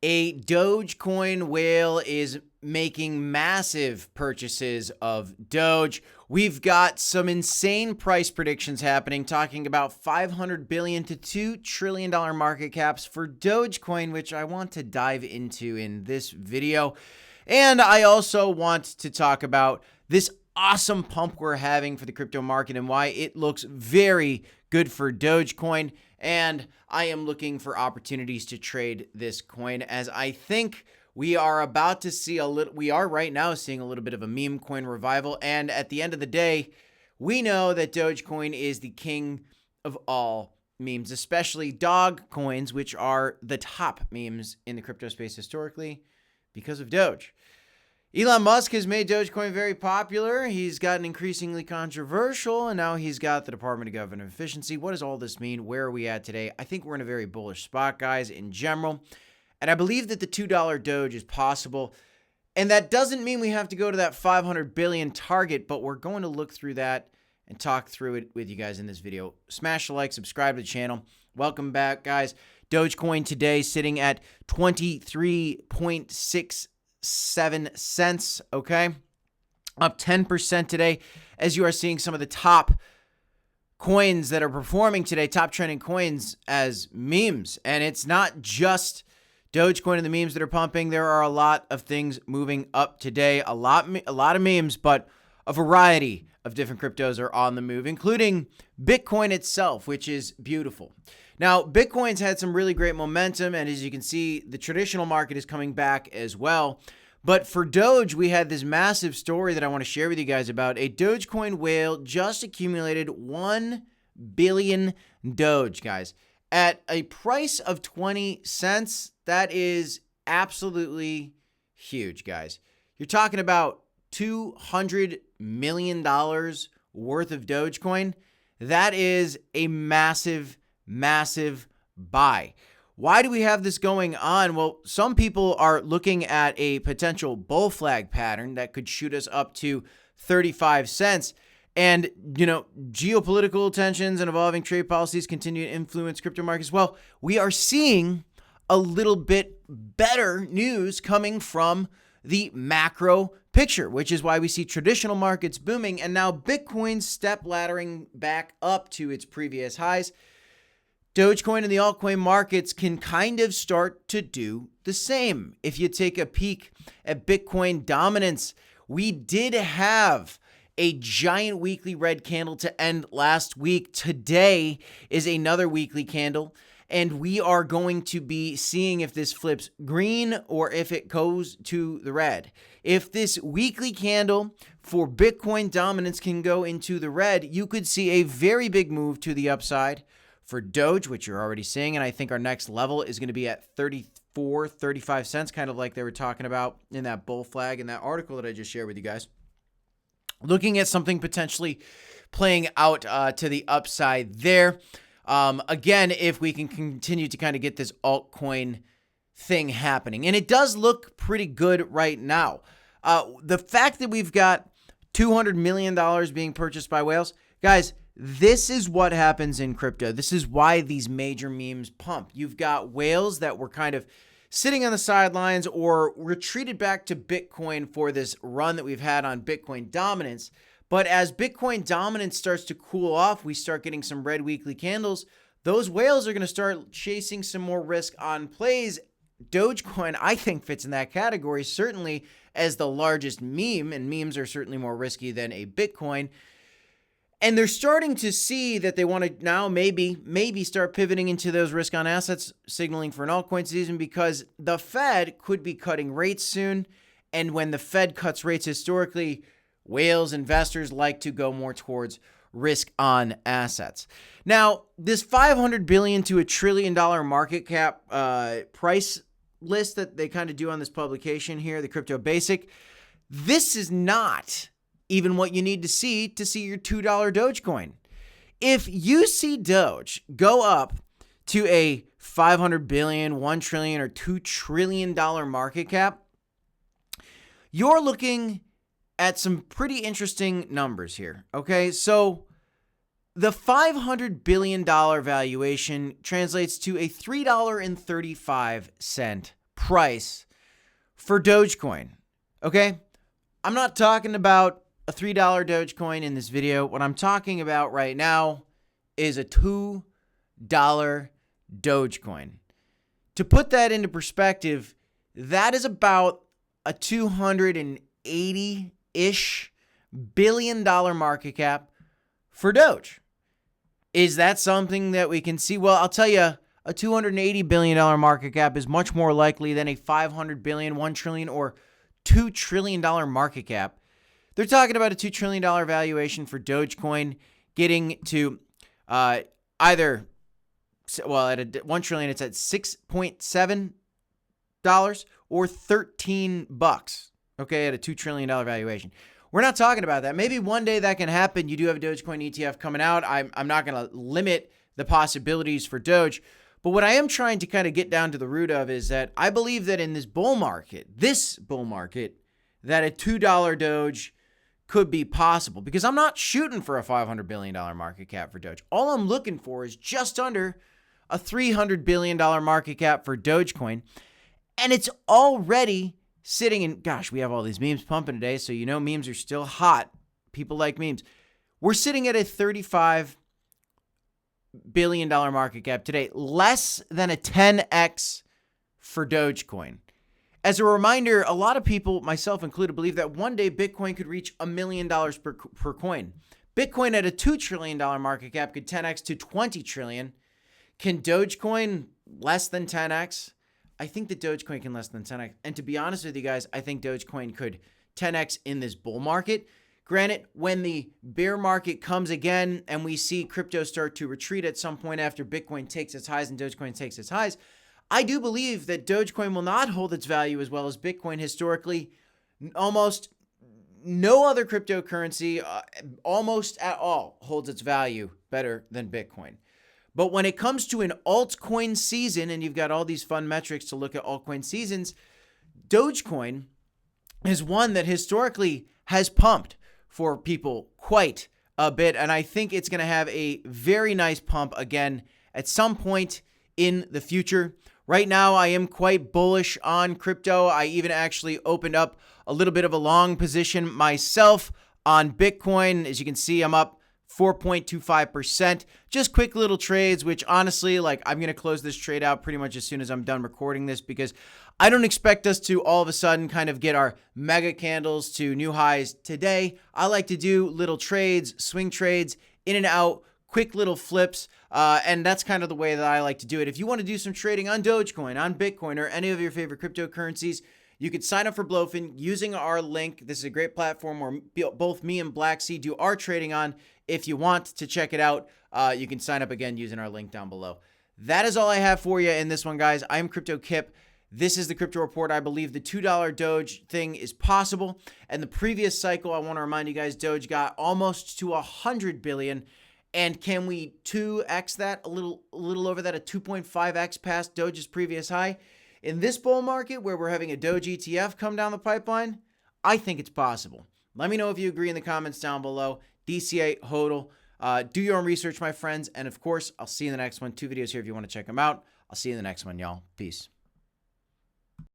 A Dogecoin whale is making massive purchases of Doge. We've got some insane price predictions happening, talking about $500 billion to $2 trillion market caps for Dogecoin, which I want to dive into in this video. And I also want to talk about this awesome pump we're having for the crypto market and why it looks very good for Dogecoin. And I am looking for opportunities to trade this coin, as I think we are about to see we are right now seeing a little bit of a meme coin revival. And at the end of the day, we know that Dogecoin is the king of all memes, especially dog coins, which are the top memes in the crypto space historically because of Doge. Elon Musk has made Dogecoin very popular. He's gotten increasingly controversial, and now he's got the Department of Government Efficiency. What does all this mean? Where are we at today? I think we're in a very bullish spot, guys, in general. And I believe that the $2 Doge is possible. And that doesn't mean we have to go to that 500 billion target, but we're going to look through that and talk through it with you guys in this video. Smash the like, subscribe to the channel. Welcome back, guys. Dogecoin today sitting at 23.67 cents, okay? Up 10% today, as you are seeing some of the top coins that are performing today, top trending coins as memes. And it's not just Dogecoin and the memes that are pumping. There are a lot of things moving up today. A lot of memes, but a variety of different cryptos are on the move, including Bitcoin itself, which is beautiful. Now, Bitcoin's had some really great momentum, and as you can see, the traditional market is coming back as well. But for Doge, we had this massive story that I want to share with you guys about. A Dogecoin whale just accumulated 1 billion Doge, guys. At a price of 20 cents, that is absolutely huge, guys. You're talking about $200 million worth of Dogecoin. That is a massive buy. Why do we have this going on? Well, some people are looking at a potential bull flag pattern that could shoot us up to 35 cents. And, geopolitical tensions and evolving trade policies continue to influence crypto markets. Well, we are seeing a little bit better news coming from the macro picture, which is why we see traditional markets booming. And now Bitcoin step laddering back up to its previous highs. Dogecoin and the altcoin markets can kind of start to do the same. If you take a peek at Bitcoin dominance, we did have a giant weekly red candle to end last week. Today is another weekly candle, and we are going to be seeing if this flips green or if it goes to the red. If this weekly candle for Bitcoin dominance can go into the red, you could see a very big move to the upside for Doge, which you're already seeing. And I think our next level is going to be at 34, 35 cents, kind of like they were talking about in that bull flag in that article that I just shared with you guys. Looking at something potentially playing out to the upside there. Again, if we can continue to kind of get this altcoin thing happening. And it does look pretty good right now. The fact that we've got $200 million being purchased by whales, guys, this is what happens in crypto. This is why these major memes pump. You've got whales that were kind of sitting on the sidelines or retreated back to Bitcoin for this run that we've had on Bitcoin dominance. But as Bitcoin dominance starts to cool off, we start getting some red weekly candles. Those whales are going to start chasing some more risk on plays. Dogecoin, I think, fits in that category, certainly as the largest meme, and memes are certainly more risky than a Bitcoin. And they're starting to see that they want to now maybe start pivoting into those risk on assets, signaling for an altcoin season, because the Fed could be cutting rates soon. And when the Fed cuts rates historically, whales investors like to go more towards risk on assets. Now, this $500 billion to $1 trillion market cap price list that they kind of do on this publication here, the Crypto Basic, this is not even what you need to see your $2 Dogecoin. If you see Doge go up to a $500 billion, $1 trillion, or $2 trillion market cap, you're looking at some pretty interesting numbers here, okay? So the $500 billion valuation translates to a $3.35 price for Dogecoin. Okay? I'm not talking about a $3 Dogecoin in this video. What I'm talking about right now is a $2 Dogecoin. To put that into perspective, that is about a $280-ish billion market cap for Doge. Is that something that we can see? Well, I'll tell you, a $280 billion market cap is much more likely than a $500 billion, $1 trillion, or $2 trillion market cap. They're talking about a $2 trillion valuation for Dogecoin getting to either, well, at a $1 trillion, it's at $6.7 or $13, okay, at a $2 trillion valuation. We're not talking about that. Maybe one day that can happen. You do have a Dogecoin ETF coming out. I'm not going to limit the possibilities for Doge. But what I am trying to kind of get down to the root of is that I believe that in this bull market, that a $2 Doge could be possible, because I'm not shooting for a $500 billion market cap for Doge. All I'm looking for is just under a $300 billion market cap for Dogecoin. And it's already sitting in, gosh, we have all these memes pumping today, so you know memes are still hot. People like memes. We're sitting at a $35 billion market cap today, less than a 10x for Dogecoin. As a reminder, a lot of people, myself included, believe that one day Bitcoin could reach $1 million per coin. Bitcoin at a $2 trillion market cap could 10x to $20 trillion. Can Dogecoin less than 10x? I think that Dogecoin can less than 10x. And to be honest with you guys, I think Dogecoin could 10x in this bull market. Granted, when the bear market comes again and we see crypto start to retreat at some point after Bitcoin takes its highs and Dogecoin takes its highs, I do believe that Dogecoin will not hold its value as well as Bitcoin. Historically, almost no other cryptocurrency, almost at all, holds its value better than Bitcoin. But when it comes to an altcoin season, and you've got all these fun metrics to look at altcoin seasons, Dogecoin is one that historically has pumped for people quite a bit. And I think it's going to have a very nice pump again at some point in the future. Right now, I am quite bullish on crypto. I even actually opened up a little bit of a long position myself on Bitcoin. As you can see, I'm up 4.25%. Just quick little trades, which honestly, like, I'm going to close this trade out pretty much as soon as I'm done recording this, because I don't expect us to all of a sudden kind of get our mega candles to new highs today. I like to do little trades, swing trades, in and out, quick little flips, and that's kind of the way that I like to do it. If you want to do some trading on Dogecoin, on Bitcoin, or any of your favorite cryptocurrencies, you could sign up for Blowfin using our link. This is a great platform where both me and Blacksea do our trading on. If you want to check it out, you can sign up again using our link down below. That is all I have for you in this one, guys. I am Crypto Kip. This is the Crypto Report. I believe the $2 Doge thing is possible. And the previous cycle, I want to remind you guys, Doge got almost to 100 billion. And can we 2x that, a little over that, a 2.5x past Doge's previous high? In this bull market where we're having a Doge ETF come down the pipeline, I think it's possible. Let me know if you agree in the comments down below. DCA, HODL. Do your own research, my friends. And of course, I'll see you in the next one. 2 videos here if you want to check them out. I'll see you in the next one, y'all. Peace.